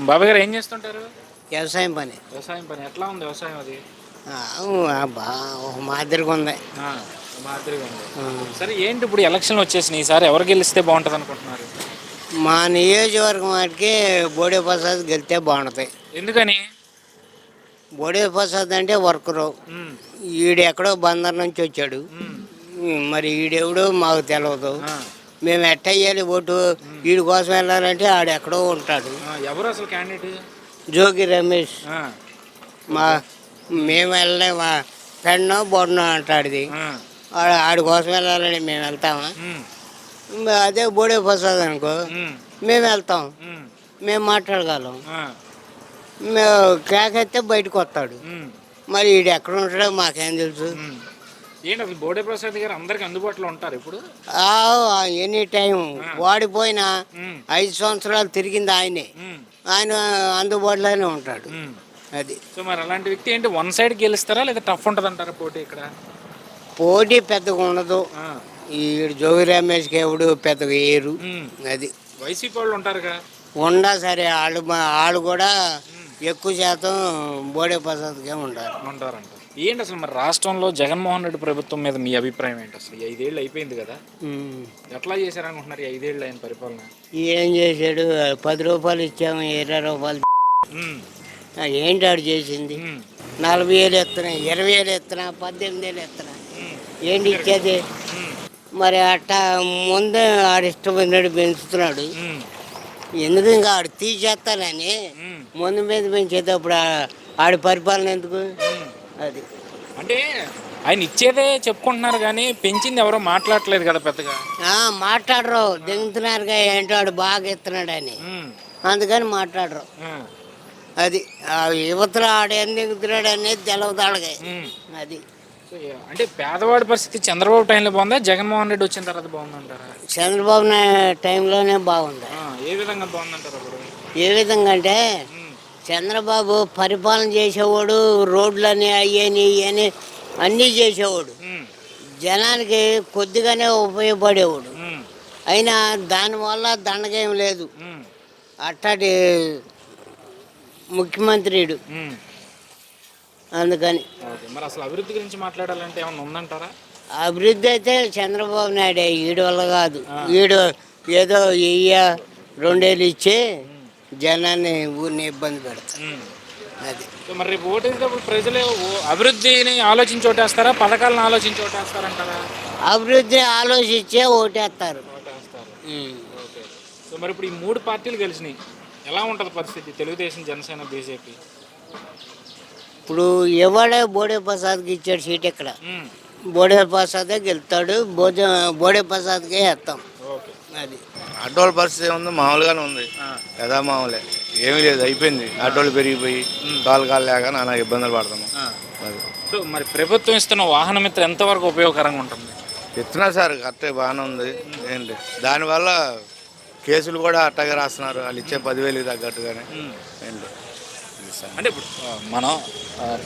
బాబాయ్ గారు ఏం చేస్తుంటారు? వ్యవసాయం పని. వ్యవసాయం పని. ఎట్లా ఉంది వ్యవసాయం అది? ఆ, బా ఒక మాదిరిగా ఉంది. ఆ! మాదిరిగా ఉంది. ఆ, సరే ఏంటి ఇప్పుడు ఎలక్షన్లు వచ్చేసినాయి. ఈసారి ఎవరు గెలిస్తే బాగుంటుంది అనుకుంటున్నారు? మా నియోజకవర్గం వాటికి బోడే ప్రసాద్ గెలితే బాగుంటుంది. ఎందుకని? బోడే ప్రసాద్ అంటే వర్కరు. హ్మ్. ఈడు ఎక్కడో బందర్ నుంచి వచ్చాడు. హ్మ్. మరి ఈడెవడో మాకు తెలియదు. ఆ! మేము ఎట్ట వేయాలి ఓటు? వీడి కోసం వెళ్ళాలంటే ఆడు ఎక్కడో ఉంటాడు. ఎవరు అసలు క్యాండిడేట్? జోగి రమేష్. ఆ! మా మేము వెళ్ళలే మా పెన్నో బొన్నో అంటాడుది. ఆ! ఆడి కోసం వెళ్ళాలని మేము వెళ్తామా? హ్మ్. అదే బోడే ప్రసాద్ అనుకో హ్మ్. మేము వెళ్తాం, హ్మ్. మేము మాట్లాడగలం. ఆ! మేము క్రాక్ అయితే బయటకు వస్తాడు. హ్మ్. మరి వీడు ఎక్కడ ఉంటాడో మాకేం తెలుసు. హ్మ్. ఏంటి అసలు బోడే ప్రసాద్ గారు అందరికి అందుబాటులో ఉంటారు ఇప్పుడు? ఎనీ టైం వాడిపోయిన హ్మ్. 5 సంవత్సరాలు తిరిగింది ఆయనే. హ్మ్. ఆయన అందుబాటులోనే ఉంటాడు. హ్మ్. అది సో మరి అలాంటి వ్యక్తి ఏంటి వన్ సైడ్ గెలుస్తారా లేదా టఫ్ ఉంటుంది అంటారా పోటీ ఇక్కడ? పోటీ పెద్దగా ఉండదు. ఆ! ఈ జోగి రమేష్కి ఎవడు పెద్దగా వేయరు. హ్మ్. అది వైసీపీ వాళ్ళు ఉంటారుగా? ఉండా సరే వాళ్ళు కూడా హ్మ్. ఎక్కువ శాతం బోడే ప్రసాద్కే ఉంటారు. ఉంటారంట. ఏంటి అసలు మరి రాష్ట్రంలో జగన్మోహన్ రెడ్డి ప్రభుత్వం మీద మీ అభిప్రాయం ఏంటి అసలు? ఈ 5 ఏళ్ళు అయిపోయింది కదా! ఉమ్. ఎట్లా చేశారనుకుంటున్నారు ఈ 5 ఏళ్ళు ఆయన పరిపాలన? ఏం చేశాడు? 10 రూపాయలు ఇచ్చాము, 20 రూపాయలు. హ్మ్. ఏంటి ఆడు చేసింది? హ్మ్. 40,000 ఎత్తున్నా, 20,000 ఎత్తున్నా, 18,000 ఎత్తున్నా. హ్మ్. ఏంటి ఇచ్చేది? హ్మ్. మరి అట్టా ముందే ఆడు ఇష్టమైనట్టు పెంచుతున్నాడు. హ్మ్. ఎందుకు ఇంకా ఆడు తీసేస్తానని హ్మ్. ముందు మీద పెంచేటప్పుడు ఆడి పరిపాలన ఎందుకు? హ్మ్. అది అంటే ఆయన ఇచ్చేదే చెప్పుకుంటున్నారు కానీ పెంచింది ఎవరో మాట్లాడట్లేదు కదా పెద్దగా. మాట్లాడరు, దిగుతున్నారుగా. ఏంటో ఆడు బాగా ఇస్తున్నాడని, హ్మ్. అందుకని మాట్లాడరు. ఆ! అది ఆ యువతలో ఆడు ఏం దిగుతున్నాడు అనేది తెలవదు వాళ్ళకి. హ్మ్. అది సో, అంటే పేదవాడి పరిస్థితి చంద్రబాబు టైంలో బాగుందా? జగన్మోహన్ రెడ్డి వచ్చిన తర్వాత బాగుందంటారా? చంద్రబాబు నాయుడు టైంలోనే బాగుంది. ఏ విధంగా బాగుందంటారు అప్పుడు? ఏ విధంగా అంటే హ్మ్. చంద్రబాబు పరిపాలన చేసేవాడు, రోడ్లని అయ్యని ఇవని అన్నీ చేసేవాడు. హ్మ్. జనానికి కొద్దిగానే ఉపయోగపడేవాడు. హ్మ్. అయినా దానివల్ల దండగేం లేదు. హ్మ్. అట్టటి ముఖ్యమంత్రిడు. హ్మ్. అందుకని ఓకే. మరి అసలు అభివృద్ధి గురించి మాట్లాడాలంటే ఏమన్నా ఉందంటారా? అభివృద్ధి అయితే చంద్రబాబు నాయుడే, ఈడు వల్ల కాదు. ఆ! ఈడు ఏదో ఇయ్య 2 ఇచ్చి హ్మ్. జనాన్ని ఊరిని ఇబ్బంది పెడతారు. హ్మ్. అది సో మరి రేపు ఓటేసేటప్పుడు ప్రజలు అభివృద్ధిని ఆలోచించి ఓటేస్తారా? పథకాలను ఆలోచించి ఓటేస్తారంటారా? అభివృద్ధి ఆలోచించే ఓటేస్తారు. ఓటేస్తారు. ఉమ్. ఓకే. సో మరి ఇప్పుడు ఈ 3 పార్టీలు గెలిచినాయి. ఎలా ఉంటది పరిస్థితి? తెలుగుదేశం, జనసేన, బీజేపీ. ఇప్పుడు ఎవడే బోడే ప్రసాద్కి ఇచ్చాడు సీట్ ఇక్కడ. హ్మ్. బోడే ప్రసాదే గెలుతాడు. బోడే ప్రసాద్కే వేస్తాం. ఓకే. అది ఆటోల పరిస్థితి ఏముంది? మామూలుగానే ఉంది. ఆ! యథా మామూలే. ఏమీ లేదు, అయిపోయింది. ఆటోలు పెరిగిపోయి కాలు లేక నానా ఇబ్బందులు పడుతున్నాం. ఆ! అది సో మరి ప్రభుత్వం ఇస్తున్న వాహన మిత్ర ఎంతవరకు ఉపయోగకరంగా ఉంటుంది? ఇస్తున్నారు సార్, కరెక్టే, బాగానే ఉంది. ఏంటి దానివల్ల కేసులు కూడా అట్టగా రాస్తున్నారు, వాళ్ళు ఇచ్చే 10,000కి తగ్గట్టుగానే. హ్మ్. ఏంటి ఇది సంగతి. అంటే ఇప్పుడు మనం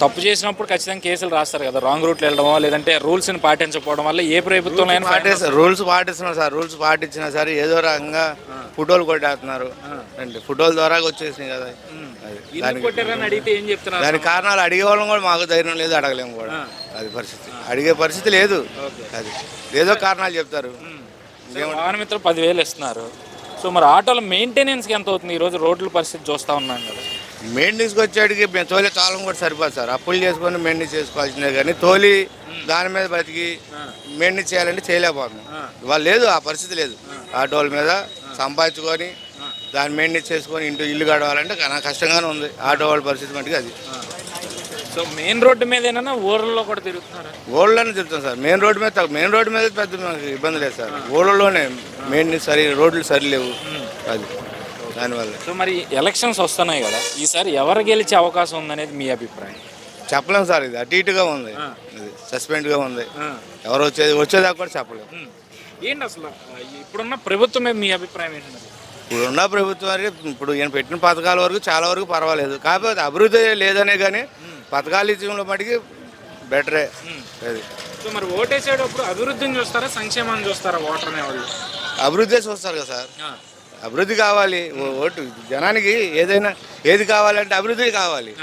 తప్పు చేసినప్పుడు ఖచ్చితంగా కేసులు రాస్తారు కదా. రాంగ్ రూట్లో వెళ్ళడమో లేదంటే రూల్స్ని పాటించకపోవడం వల్ల ఏ ప్రభుత్వంలో అయినా రూల్స్ పాటిస్తున్నారు సార్. రూల్స్ పాటించినా సరే ఏదో రకంగా ఫోటోలు కొట్టేస్తున్నారు. ఏంటి ఫోటోల ద్వారా వచ్చేసినాయి కదా. అది ఎందుకు కొట్టారని అడిగితే ఏం చెప్తున్నారు? దాని కారణాలు అడిగే వాళ్ళం కూడా మాకు ధైర్యం లేదు, అడగలేము కూడా. అది పరిస్థితి, అడిగే పరిస్థితి లేదు. అది ఏదో కారణాలు చెప్తారు. వాహన మిత్ర 10,000 ఇస్తున్నారు. సో మరి ఆటోల మెయింటెనెన్స్కి ఎంత అవుతుంది? ఈరోజు రోడ్ల పరిస్థితి చూస్తూ ఉన్నాం కదా. మెయింటెనెన్స్కి వచ్చేటికి మేము తోలే కాలం కూడా సరిపోదు సార్. అప్పులు చేసుకొని మెయింటెనెన్స్ చేసుకోవాల్సిందే కానీ తోలి దాని మీద బతికి మెయింటెనెన్స్ చేయాలంటే చేయలేకపోతున్నాం. ఇవాళ లేదు, ఆ పరిస్థితి లేదు. ఆటోల మీద సంపాదించుకొని దాన్ని మెయింటెనెన్స్ చేసుకొని ఇల్లు గడవాలంటే కష్టంగానే ఉంది ఆటో వాళ్ళ పరిస్థితి మటుకు. అది సో మెయిన్ రోడ్డు మీద ఏమైనా ఊర్లలో కూడా తిరుగుతున్నారు? ఊళ్ళోనే తిరుగుతాం సార్. మెయిన్ రోడ్డు మీద పెద్ద మనకి ఇబ్బంది లేదు సార్. ఊళ్ళలోనే మెయింటెనెన్స్ రోడ్లు సరిలేవు. అది దానివల్ల సో మరి ఎలక్షన్స్ వస్తున్నాయి కదా, ఈసారి ఎవరు గెలిచే అవకాశం ఉందనేది మీ అభిప్రాయం? చెప్పలేము సార్. ఇది అటు ఇటుగా ఉంది, ఇది సస్పెండ్గా ఉంది. ఎవరు వచ్చేదాకా కూడా చెప్పలేము. ఏంటి అసలు ఇప్పుడున్న ప్రభుత్వం మీద మీ అభిప్రాయం ఏంటి? ఇప్పుడున్న ప్రభుత్వం ఇప్పుడు ఈయన పెట్టిన పథకాల వరకు చాలా వరకు పర్వాలేదు. కాకపోతే అభివృద్ధి లేదనే కానీ పథకాలు ఇచ్చడంలో మటుకి బెటరే. అది సో మరి ఓటేసేటప్పుడు అభివృద్ధిని చూస్తారా, సంక్షేమాన్ని చూస్తారా ఓటర్ అనేవాళ్ళు? అభివృద్ధి చూస్తారు కదా సార్. అభివృద్ధి కావాలి. ఓటు జనానికి ఏదైనా ఏది కావాలంటే అభివృద్ధి కావాలి.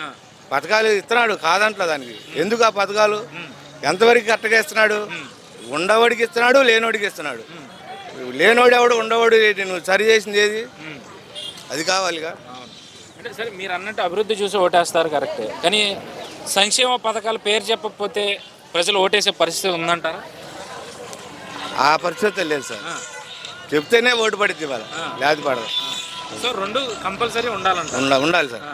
పథకాలు ఇస్తున్నాడు కాదంట్లా దానికి. ఎందుకు ఆ పథకాలు ఎంతవరకు కరెక్ట్గా ఇస్తున్నాడు? ఉండవాడికి ఇస్తున్నాడు, లేనోడికి ఇస్తున్నాడు. లేనోడు ఎవడు ఉండవాడు నువ్వు సరి చేసింది ఏది? అది కావాలిగా. అంటే సరే మీరు అన్నట్టు అభివృద్ధి చూసి ఓటేస్తారు కరెక్టే, కానీ సంక్షేమ పథకాల పేరు చెప్పకపోతే ప్రజలు ఓటేసే పరిస్థితి ఉందంటారా? ఆ పరిస్థితి లేదు సార్. చెప్తేనే ఓటు పడుతుంది ఇవాళ, లేకపోతే పడదు. సో రెండు కంపల్సరీ ఉండాలంట. ఉండాలి సార్.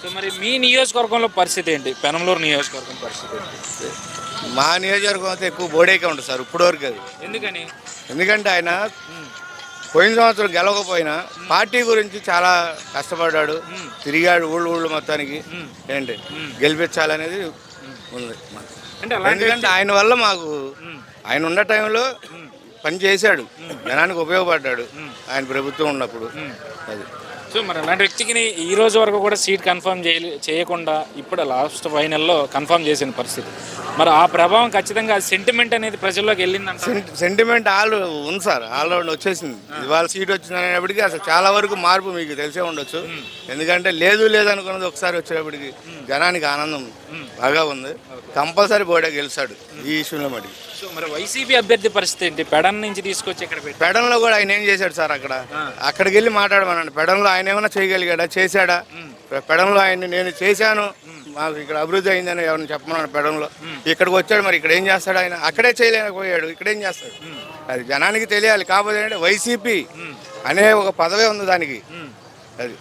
సో మరి మీ నియోజకవర్గంలో పరిస్థితి ఏంటి? పెనంలూరు నియోజకవర్గం పరిస్థితి ఏంటి? మా నియోజకవర్గం అయితే ఎక్కువ బోడేకే ఉంటుంది సార్ ఇప్పటివరకు. అది ఎందుకని? ఎందుకంటే ఆయన పోయిన సంవత్సరం గెలవకపోయినా పార్టీ గురించి చాలా కష్టపడ్డాడు, తిరిగాడు ఊళ్ళు మొత్తానికి. ఏంటి గెలిపించాలనేది ఉంది. అంటే ఎందుకంటే ఆయన వల్ల మాకు ఆయన ఉన్న టైంలో పని చేశాడు, జనానికి ఉపయోగపడ్డాడు ఆయన ప్రభుత్వం ఉన్నప్పుడు. అది సో మరి అలాంటి వ్యక్తికి ఈ రోజు వరకు కూడా సీట్ కన్ఫర్మ్ చేయకుండా ఇప్పుడు లాస్ట్ ఫైనల్లో కన్ఫర్మ్ చేసిన పరిస్థితి. మరి ఆ ప్రభావం ఖచ్చితంగా సెంటిమెంట్ అనేది ప్రజల్లోకి వెళ్ళిందంట. సెంటిమెంట్ ఉంది సార్, ఆల్రౌండ్ వచ్చేసింది. ఇవాళ సీట్ వచ్చింది అనేప్పటికీ అసలు చాలా వరకు మార్పు మీకు తెలిసే ఉండొచ్చు. ఎందుకంటే లేదు అనుకున్నది ఒకసారి వచ్చేటప్పటికి జనానికి ఆనందం బాగా ఉంది. కంపల్సరీ బోడే గెలిచాడు ఈ ఇష్యూలో మటుకు. సో మరి వైసీపీ అభ్యర్థి పరిస్థితి ఏంటి? పెడన్ నుంచి తీసుకొచ్చి ఇక్కడ పెట్టి పెడంలో కూడా ఆయన ఏం చేశాడు సార్? అక్కడికి వెళ్ళి మాట్లాడమన్నాడు. పెడంలో ఆయన ఏమైనా చేయగలిగాడా? చేశాడా? పెడంలో ఆయన నేను చేశాను, మాకు ఇక్కడ అభివృద్ధి అయిందని ఎవరిని చెప్పమన్నాడు పెడంలో. ఇక్కడికి వచ్చాడు, మరి ఇక్కడ ఏం చేస్తాడు ఆయన? అక్కడే చేయలేకపోయాడు, ఇక్కడ ఏం చేస్తాడు? అది జనానికి తెలియాలి. కాకపోతే ఏంటంటే వైసీపీ అనే ఒక పదవే ఉంది దానికి. అది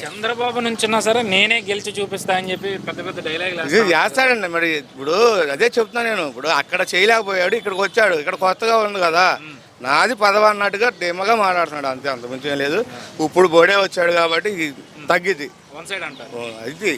చంద్రబాబు నుంచున్నా సరే నేనే గెలిచి చూపిస్తా అని చెప్పి పెద్ద పెద్ద డైలాగ్ ఇది చేస్తాడండి. మరి ఇప్పుడు అదే చెప్తున్నా నేను. ఇప్పుడు అక్కడ చేయలేకపోయాడు, ఇక్కడికి వచ్చాడు, ఇక్కడ కొత్తగా ఉంది కదా, నాది పదవి అన్నట్టుగా ధీమగా మాట్లాడుతున్నాడు. అంతే, అంత మించి ఏం లేదు. ఇప్పుడు బోడే వచ్చాడు కాబట్టి తగ్గిద్ది. వన్ సైడ్ అంటారు. ఇది